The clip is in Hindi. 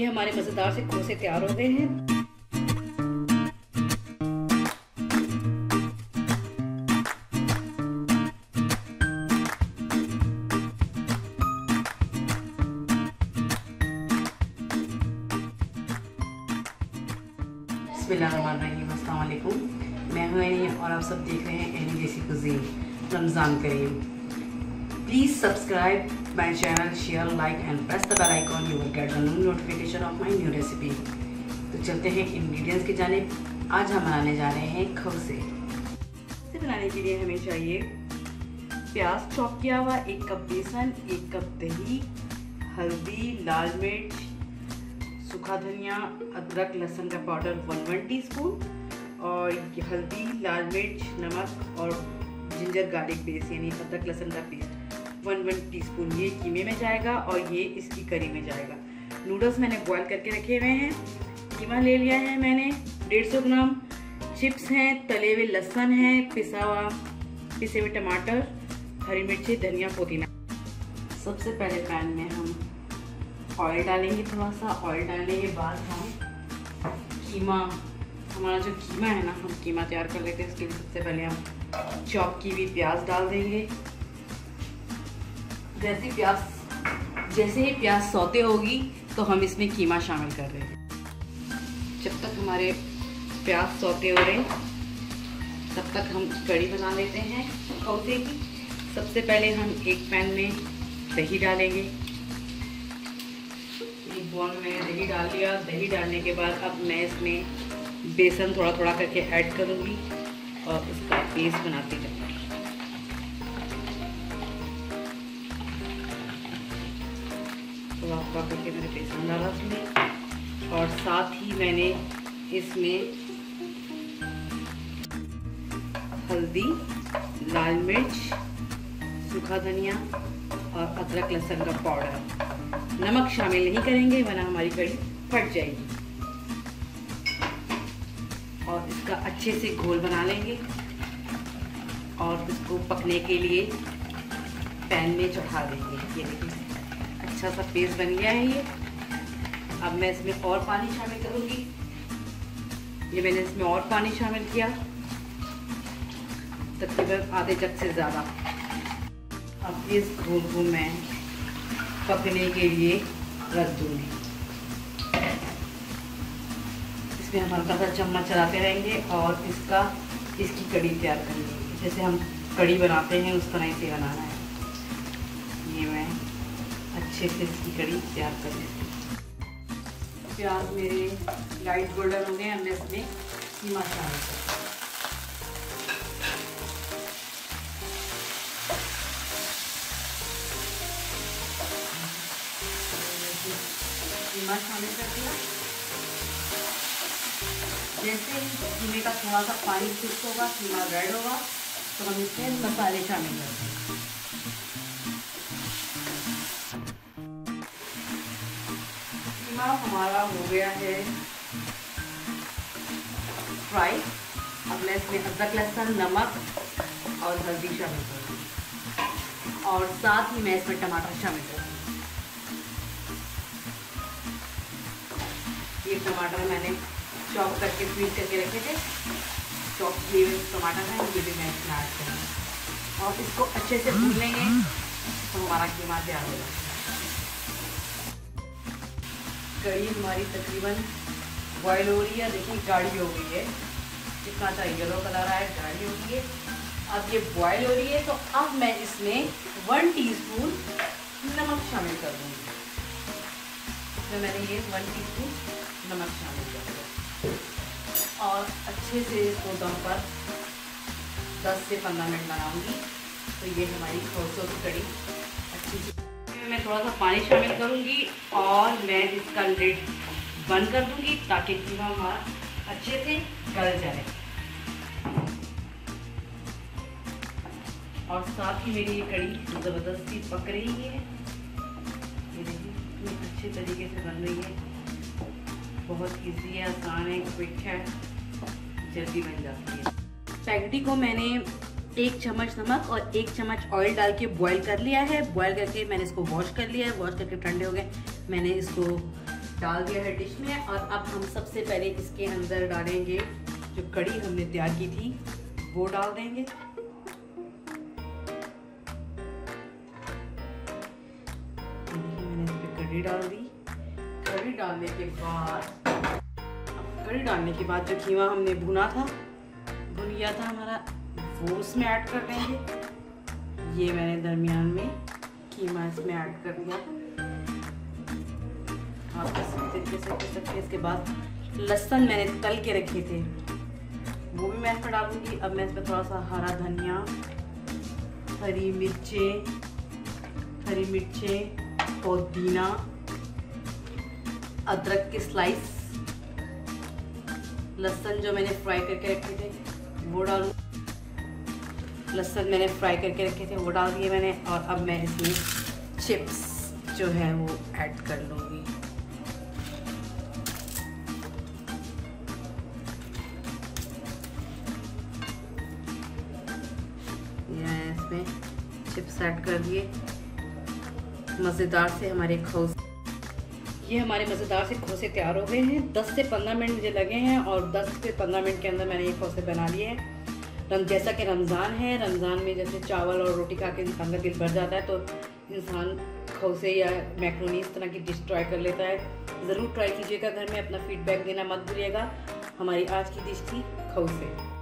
ये हमारे मजेदार से खोसे तैयार हो गए हैं। बिस्मिल्लाहिर्रहमानिर्रहीम, अस्सलाम वालेकुम। मैं हूं एनी और आप सब देख रहे हैं any desi cuisine. Ramzan Kareem. Please subscribe my channel, share, like and press the bell icon. You will get the new notification of my new recipe. तो चलते हैं इंग्रेडिएंट्स की जानिब। आज हम बनाने जा रहे हैं खौसे। इसे बनाने के लिए हमें चाहिए प्याज चॉप किया हुआ, 1 कप बेसन, 1 कप दही, हल्दी, लाल मिर्च, सूखा धनिया, अदरक लहसुन का पाउडर 1 टीस्पून और हल्दी, लाल मिर्च, नमक और जिंजर गार्लिक पेस्ट यानी अदरक लहसुन का पेस्ट 1 टीस्पून। ये कीमे में जाएगा और ये इसकी करी में जाएगा। नूडल्स मैंने बॉईल करके रखे हुए हैं। कीमा ले लिया है मैंने 150 ग्राम। चिप्स हैं, तले हुए लहसुन है, पिसे हुए टमाटर, हरी मिर्ची, धनिया, पुदीना। सबसे पहले पैन में हम ऑयल डालेंगे। थोड़ा सा ऑयल डालने के बाद हम हमारा जो कीमा है ना, हम कीमा तैयार कर लेते हैं। इसके लिए सबसे पहले हम चॉप की हुई प्याज डाल देंगे। जैसे ही प्याज सौते होगी तो हम इसमें कीमा शामिल कर देंगे। जब तक हमारे प्याज सौते हो रहे तब तक हम कड़ी बना लेते हैं खौसे की। सबसे पहले हम एक पैन में दही डालेंगे। एक बॉल में दही डाल लिया। दही डालने के बाद अब मैं इसमें बेसन थोड़ा थोड़ा करके ऐड करूँगी और इसका पेस्ट बनाते जाऊँगी। थोड़ा थोड़ा करके मैंने बेसन डाला इसमें और साथ ही मैंने इसमें हल्दी, लाल मिर्च, सूखा धनिया और अदरक लहसुन का पाउडर, नमक शामिल नहीं करेंगे वरना हमारी कड़ी फट जाएगी। और इसका अच्छे से घोल बना लेंगे और इसको पकने के लिए पैन में चढ़ा देंगे। ये देखिए अच्छा सा पेस्ट बन गया है ये। अब मैं इसमें और पानी शामिल करूँगी। ये मैंने इसमें और पानी शामिल किया, तकरीबन आधे जग से ज़्यादा। अब इस घोल को मैं पकने के लिए रख दूँगी। इसमें हम हल्का सा चम्मच चलाते रहेंगे और इसकी कड़ी तैयार करेंगे। जैसे हम कड़ी बनाते हैं उस तरह से बनाना है। ये मैं अच्छे से इसकी कड़ी तैयार कर लेती हूँ। प्याज मेरे लाइट गोल्डन हो गए। हमने इसमें कीमा शामिल कर कीमा शामिल कर दिया। जैसे ही कीमे का थोड़ा सा पानी फिक्स होगा, कीमा रेड होगा तो हम इसमें मसाले शामिल करते हैं। कीमा हमारा हो गया है फ्राई। अब मैं इसमें अदरक लहसुन, नमक और हल्दी शामिल करूँगी और साथ ही मैं इसमें टमाटर शामिल करूँगी। ये टमाटर मैंने चॉप करके स्वीट करके रखे थे। चॉप किए हुए टमाटर हैं, ये भी मैं इसमें ऐड करूँगी और इसको अच्छे से भून लेंगे तो हमारा कीमा तैयार हो जाएगा। कड़ी हमारी तकरीबन बॉयल हो रही है। देखिए गाढ़ी हो गई है। कितना अच्छा येलो कलर आया, गाढ़ी हो गई है। अब ये बॉयल हो रही है तो अब मैं इसमें 1 टीस्पून नमक शामिल कर दूँगी। इसमें मैंने ये 1 टीस्पून नमक शामिल कर दिया और अच्छे से इसको दम पर 10 से 15 मिनट बनाऊंगी। तो ये हमारी खौसों की कड़ी अच्छी सी। मैं थोड़ा सा पानी शामिल करूंगी और मैं इसका लिड बंद कर दूंगी ताकि कीमा हमारा अच्छे से गल जाए। और साथ ही मेरी ये कड़ी ज़बरदस्ती पक रही है। ये देखिए कितनी अच्छे तरीके से बन रही है। बहुत इजी है, आसान है, क्विक है, जल्दी बन जाती है। स्पैगेटी को मैंने 1 चम्मच नमक और 1 चम्मच ऑयल डाल के बॉईल कर लिया है। बॉईल करके मैंने इसको वॉश कर लिया है। वॉश करके ठंडे हो गए। मैंने इसको डाल दिया है डिश में। और अब हम सबसे पहले इसके अंदर डालेंगे जो कड़ी हमने तैयार की थी, वो डाल देंगे। मैंने इस पे कड़ी डाल दी। कड़ी डालने के बाद जो खीमा हमने भुना था, भुन गया था हमारा, वो उसमें ऐड कर देंगे। ये मैंने दरमियान में खीमा इसमें ऐड कर दिया। आप इस तरीके से कर सकते हैं। इसके बाद लहसुन मैंने तल के रखे थे, वो भी मैं इसमें डालूंगी। अब मैं इसमें थोड़ा सा हरा धनिया, हरी मिर्चें, पुदीना, अदरक के स्लाइस, लहसुन जो मैंने फ्राई करके रखे थे वो डालूँ। लहसुन मैंने फ्राई करके रखे थे वो डाल दिए मैंने। और अब मैं इसमें चिप्स जो है वो ऐड कर लूँगी। ये इसमें चिप्स ऐड कर दिए। मज़ेदार से हमारे खोसे, ये हमारे मज़ेदार से खोसे तैयार हो गए हैं। 10 से 15 मिनट मुझे लगे हैं और 10 से 15 मिनट के अंदर मैंने ये खोसे बना लिए हैं। जैसा कि रमज़ान है, रमज़ान में जैसे चावल और रोटी खा के इंसान का दिल भर जाता है, तो इंसान खोसे या मैक्रोनी इस तरह की डिश ट्राई कर लेता है। ज़रूर ट्राई कीजिएगा घर में। अपना फीडबैक देना मत भूलिएगा। हमारी आज की डिश थी खोसे।